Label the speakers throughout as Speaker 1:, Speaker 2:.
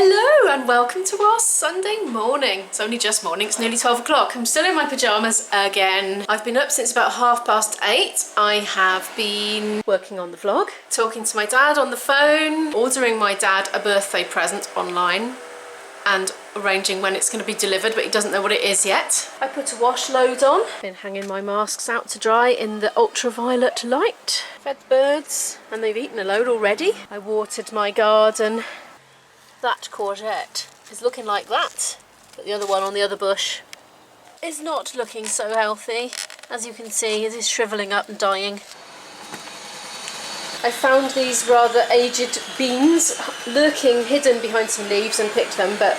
Speaker 1: Hello and welcome to our Sunday morning. It's only just morning, it's nearly 12 o'clock. I'm still in my pyjamas again. I've been up since about 8:30. I have been working on the vlog, talking to my dad on the phone, ordering my dad a birthday present online and arranging when it's going to be delivered, but he doesn't know what it is yet. I put a wash load on, been hanging my masks out to dry in the ultraviolet light. Fed the birds and they've eaten a load already. I watered my garden. That courgette is looking like that, but the other one on the other bush is not looking so healthy. As you can see, it is shrivelling up and dying. I found these rather aged beans lurking hidden behind some leaves and picked them, but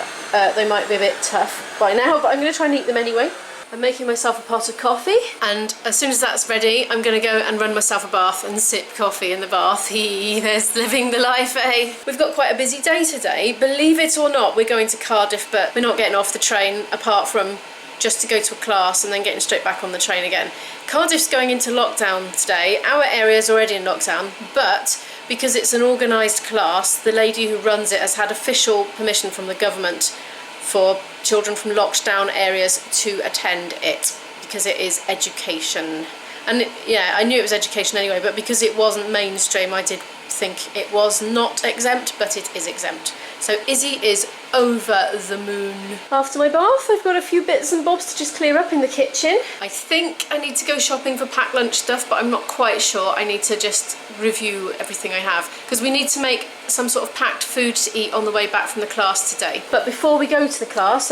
Speaker 1: they might be a bit tough by now, but I'm going to try and eat them anyway. I'm making myself a pot of coffee, and as soon as that's ready, I'm going to go and run myself a bath and sip coffee in the bath. There's living the life, eh? We've got quite a busy day today. Believe it or not, we're going to Cardiff, but we're not getting off the train apart from just to go to a class and then getting straight back on the train again. Cardiff's going into lockdown today. Our area is already in lockdown, but because it's an organised class, the lady who runs it has had official permission from the government for children from locked down areas to attend it, because it is education. And yeah, I knew it was education anyway, but because it wasn't mainstream, I did think it was not exempt, but it is exempt. So Izzy is over the moon. After my bath, I've got a few bits and bobs to just clear up in the kitchen. I think I need to go shopping for packed lunch stuff, but I'm not quite sure. I need to just review everything I have, because we need to make some sort of packed food to eat on the way back from the class today. But before we go to the class,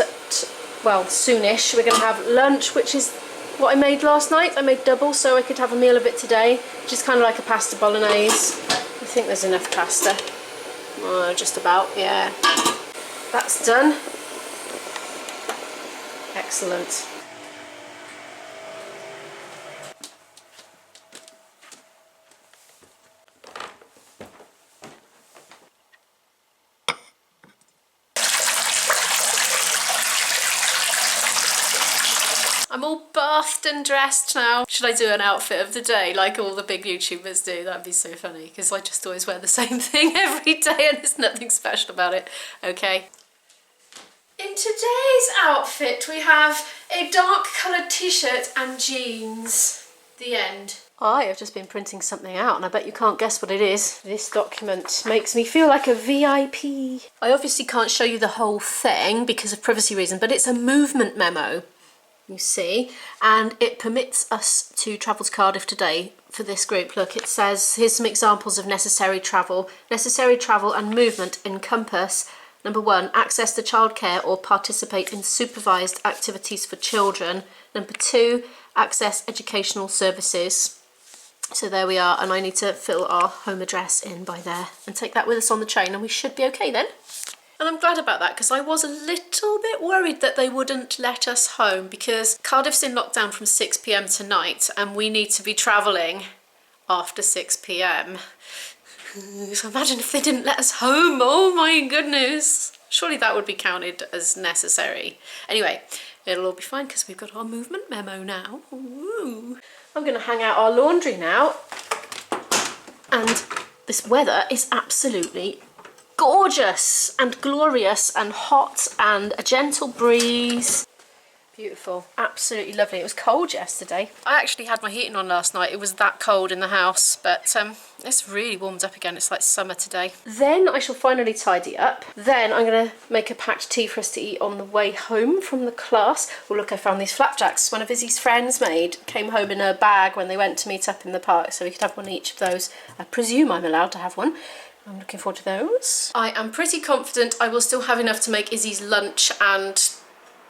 Speaker 1: well, soonish, we're going to have lunch, which is what I made last night. I made double, so I could have a meal of it today, which is kind of like a pasta bolognese. I think there's enough pasta. Just about, yeah. That's done. Excellent. I'm all bathed and dressed now. Should I do an outfit of the day like all the big YouTubers do? That'd be so funny, because I just always wear the same thing every day and there's nothing special about it. Okay. In today's outfit we have a dark coloured t-shirt and jeans. The end. I have just been printing something out and I bet you can't guess what it is. This document makes me feel like a VIP. I obviously can't show you the whole thing because of privacy reasons, but it's a movement memo, you see, and it permits us to travel to Cardiff today for this group. Look, it says, here's some examples of necessary travel. Necessary travel and movement encompass: number 1, access to childcare or participate in supervised activities for children. Number 2, access educational services. So there we are, and I need to fill our home address in by there and take that with us on the train, and we should be okay then. And I'm glad about that, because I was a little bit worried that they wouldn't let us home, because Cardiff's in lockdown from 6 p.m. tonight and we need to be travelling after 6 p.m. So imagine if they didn't let us home. Oh my goodness. Surely that would be counted as necessary. Anyway, it'll all be fine because we've got our movement memo now. Ooh. I'm going to hang out our laundry now. And this weather is absolutely gorgeous and glorious and hot and a gentle breeze. Beautiful, absolutely lovely. It was cold yesterday. I actually had my heating on last night. It was that cold in the house, but it's really warmed up again. It's like summer today. Then I shall finally tidy up. Then I'm going to make a packed tea for us to eat on the way home from the class. Oh look, I found these flapjacks one of Izzy's friends made. Came home in a bag when they went to meet up in the park, so we could have one each of those. I presume I'm allowed to have one. I'm looking forward to those. I am pretty confident I will still have enough to make Izzy's lunch and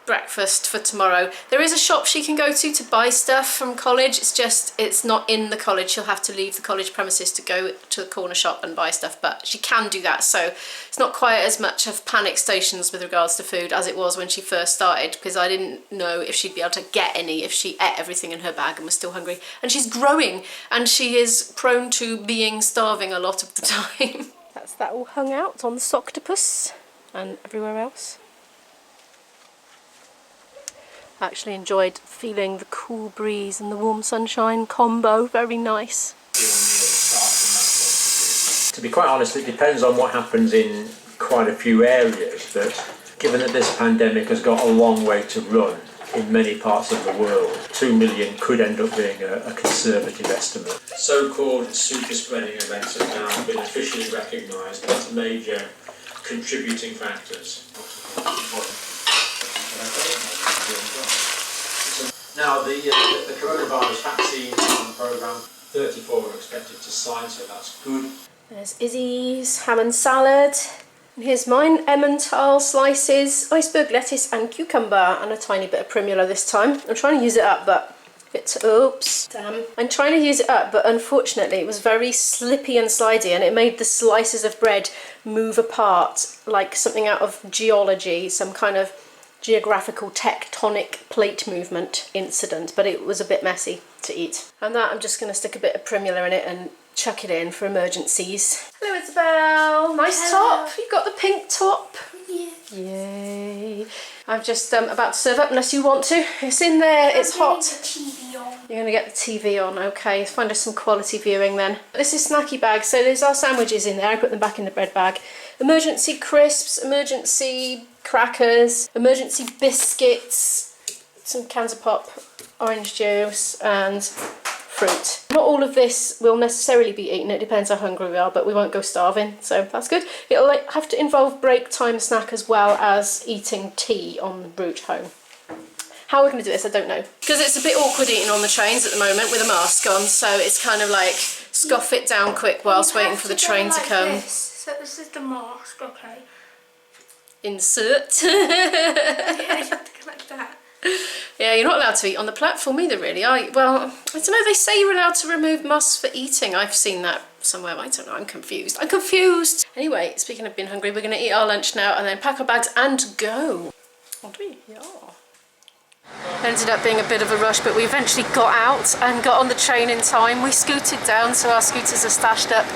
Speaker 1: breakfast for tomorrow. There is a shop she can go to buy stuff from college. It's just, it's not in the college. She'll have to leave the college premises to go to the corner shop and buy stuff, but she can do that. So it's not quite as much of panic stations with regards to food as it was when she first started, because I didn't know if she'd be able to get any if she ate everything in her bag and was still hungry. And she's growing and she is prone to being starving a lot of the time. That's that all hung out on the Soctopus and everywhere else. I actually enjoyed feeling the cool breeze and the warm sunshine combo, very nice.
Speaker 2: To be quite honest, it depends on what happens in quite a few areas, but given that this pandemic has got a long way to run in many parts of the world, 2 million could end up being a conservative estimate. So-called super spreading events have now been officially recognised as major contributing factors. Now, the coronavirus vaccine programme, 34 are expected to sign, so that's good.
Speaker 1: There's Izzy's ham and salad. And here's mine, Emmental slices, iceberg lettuce and cucumber, and a tiny bit of primula this time. I'm trying to use it up, but oops, damn. I'm trying to use it up, but unfortunately it was very slippy and slidey, and it made the slices of bread move apart like something out of geology, some kind of geographical tectonic plate movement incident, but it was a bit messy to eat. And that I'm just going to stick a bit of primula in it and chuck it in for emergencies. Hello Isabel, nice
Speaker 3: Hello.
Speaker 1: top. You've got the pink top.
Speaker 3: Yeah.
Speaker 1: Yay. I'm just about to serve up unless you want to. It's in there, it's hot.
Speaker 3: The TV on.
Speaker 1: You're going to get the TV on, okay. Let's find us some quality viewing then. This is snacky bag, so there's our sandwiches in there. I put them back in the bread bag. Emergency crisps, emergency crackers, emergency biscuits, some cans of pop, orange juice and fruit. Not all of this will necessarily be eaten, it depends how hungry we are, but we won't go starving, so that's good. It'll have to involve break time snack as well as eating tea en route home. How we're going to do this, I don't know. Because it's a bit awkward eating on the trains at the moment with a mask on, so it's kind of like scoff it down quick whilst waiting for the train to come.
Speaker 3: This. So this is the mask, okay.
Speaker 1: Insert.
Speaker 3: Yeah, you have to go like that.
Speaker 1: Yeah, you're not allowed to eat on the platform either, really, are you? Well, I don't know, they say you're allowed to remove masks for eating. I've seen that somewhere, I don't know, I'm confused. Anyway, speaking of being hungry, we're going to eat our lunch now and then pack our bags and go. What do we? Yeah. It ended up being a bit of a rush, but we eventually got out and got on the train in time. We scooted down, so our scooters are stashed up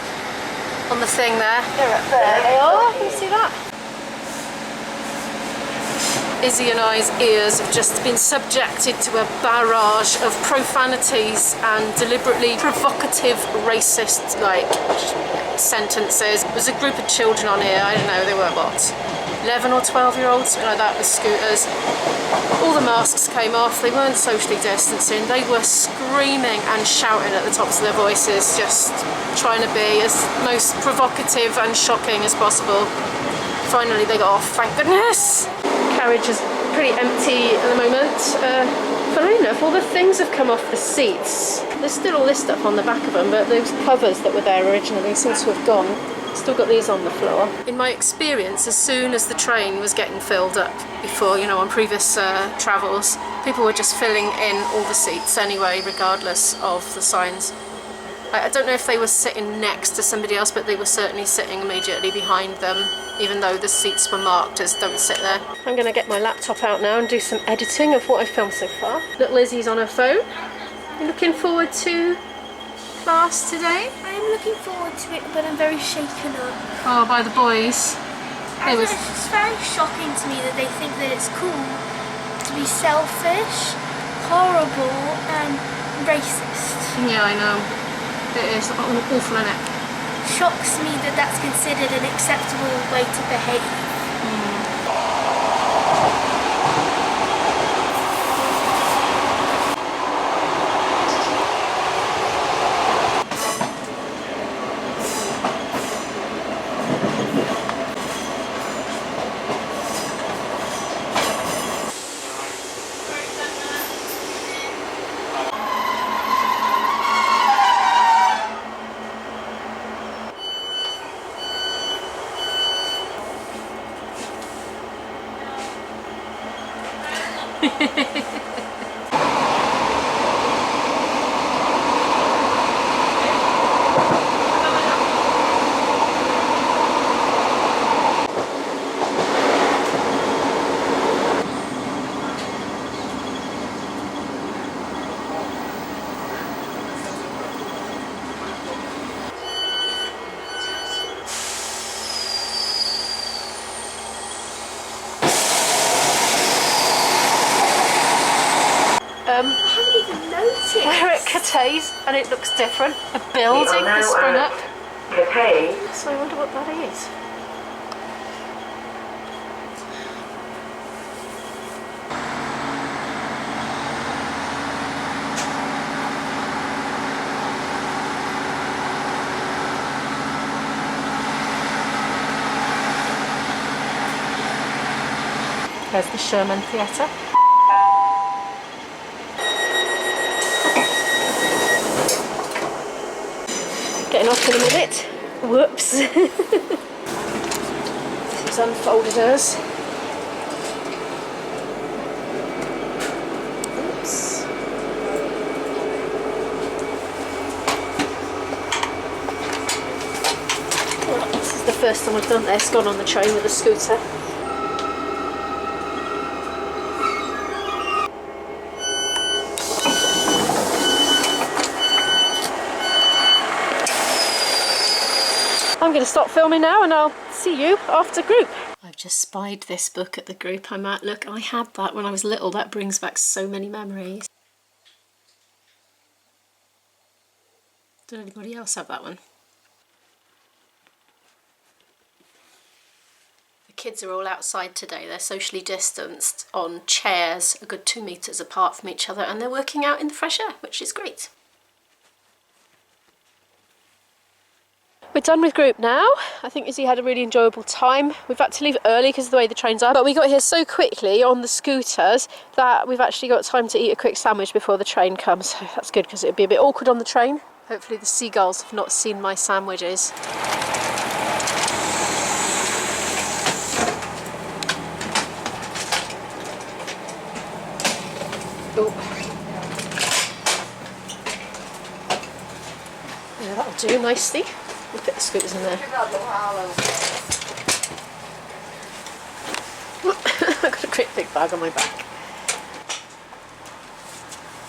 Speaker 1: on the thing there. They're up there. They are, can you see that? Izzy and I's ears have just been subjected to a barrage of profanities and deliberately provocative racist sentences. There's a group of children on here, I don't know, they were what? 11 or 12-year-olds, something like that, with scooters. All the masks came off, they weren't socially distancing, they were screaming and shouting at the tops of their voices, just trying to be as most provocative and shocking as possible. Finally they got off, thank goodness. Carriage is pretty empty at the moment. Funnily enough, all the things have come off the seats. There's still all this stuff on the back of them, but those covers that were there originally seem to have gone. Still got these on the floor. In my experience, as soon as the train was getting filled up before, you know, on previous travels, people were just filling in all the seats anyway, regardless of the signs. I don't know if they were sitting next to somebody else, but they were certainly sitting immediately behind them, even though the seats were marked as don't sit there. I'm going to get my laptop out now and do some editing of what I've filmed so far. Little Lizzie's on her phone. You looking forward to class today?
Speaker 3: I am looking forward to it, but I'm very shaken up.
Speaker 1: Oh, by the boys.
Speaker 3: It's just very shocking to me that they think that it's cool to be selfish, horrible and racist.
Speaker 1: Yeah, I know. It is awful, isn't it?
Speaker 3: Shocks me that that's considered an acceptable way to behave. I haven't even noticed.
Speaker 1: We're at Catay's and it looks different. A building has sprung up.
Speaker 4: Catay.
Speaker 1: So I wonder what that is. There's the Sherman Theatre. Getting off in a minute. Whoops. This is unfolded hers. Oops. Well, this is the first time I've done this, gone on the train with a scooter. I'm going to stop filming now and I'll see you after group. I've just spied this book at the group I'm at. Look, I had that when I was little. That brings back so many memories. Did anybody else have that one? The kids are all outside today. They're socially distanced on chairs a good 2 meters apart from each other, and they're working out in the fresh air, which is great. We're done with group now. I think Izzy had a really enjoyable time. We've had to leave early because of the way the trains are, but we got here so quickly on the scooters that we've actually got time to eat a quick sandwich before the train comes. So that's good because it would be a bit awkward on the train. Hopefully the seagulls have not seen my sandwiches. Oh. Yeah, that'll do nicely. We'll put the scooters in there. I've got a great big bag on my back.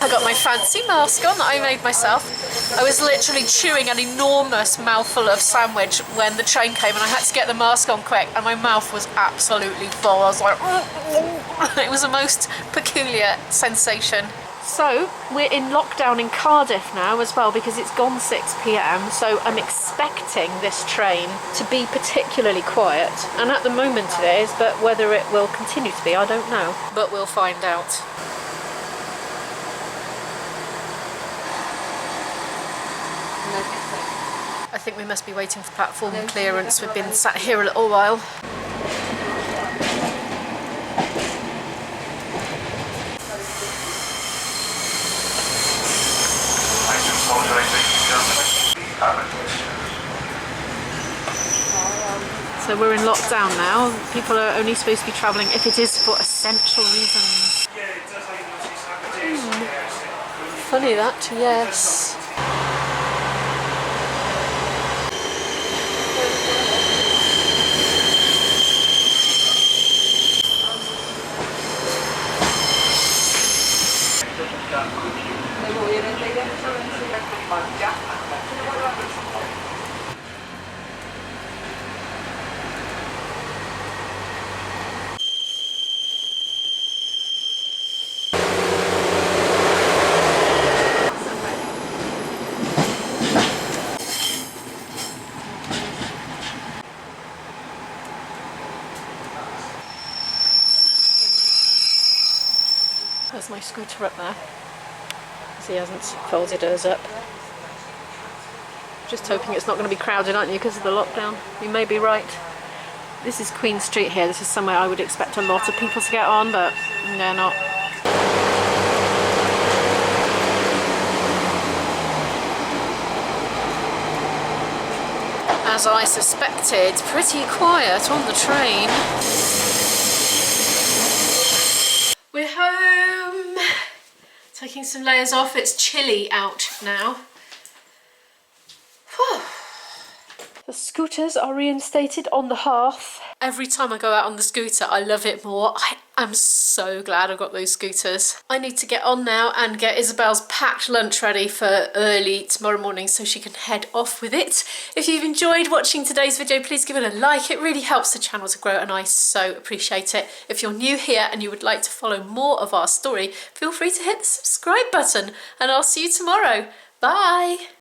Speaker 1: I got my fancy mask on that I made myself. I was literally chewing an enormous mouthful of sandwich when the train came and I had to get the mask on quick and my mouth was absolutely full. I was like, it was a most peculiar sensation. So we're in lockdown in Cardiff now as well because it's gone 6 p.m. so I'm expecting this train to be particularly quiet, and at the moment it is, but whether it will continue to be I don't know, but we'll find out. I think we must be waiting for platform clearance. We've been sat here a little while. So we're in lockdown now. People are only supposed to be travelling if it is for essential reasons. Funny that, yes. There's my scooter up there. He hasn't folded hers up. Just hoping it's not going to be crowded, aren't you, because of the lockdown? You may be right. This is Queen Street here. This is somewhere I would expect a lot of people to get on, but they're not. As I suspected, pretty quiet on the train. We're home. Taking some layers off. It's chilly out now. Whew. The scooters are reinstated on the hearth. Every time I go out on the scooter, I love it more. I am so glad I got those scooters. I need to get on now and get Isabel's packed lunch ready for early tomorrow morning so she can head off with it. If you've enjoyed watching today's video, please give it a like. It really helps the channel to grow and I so appreciate it. If you're new here and you would like to follow more of our story, feel free to hit the subscribe button and I'll see you tomorrow. Bye!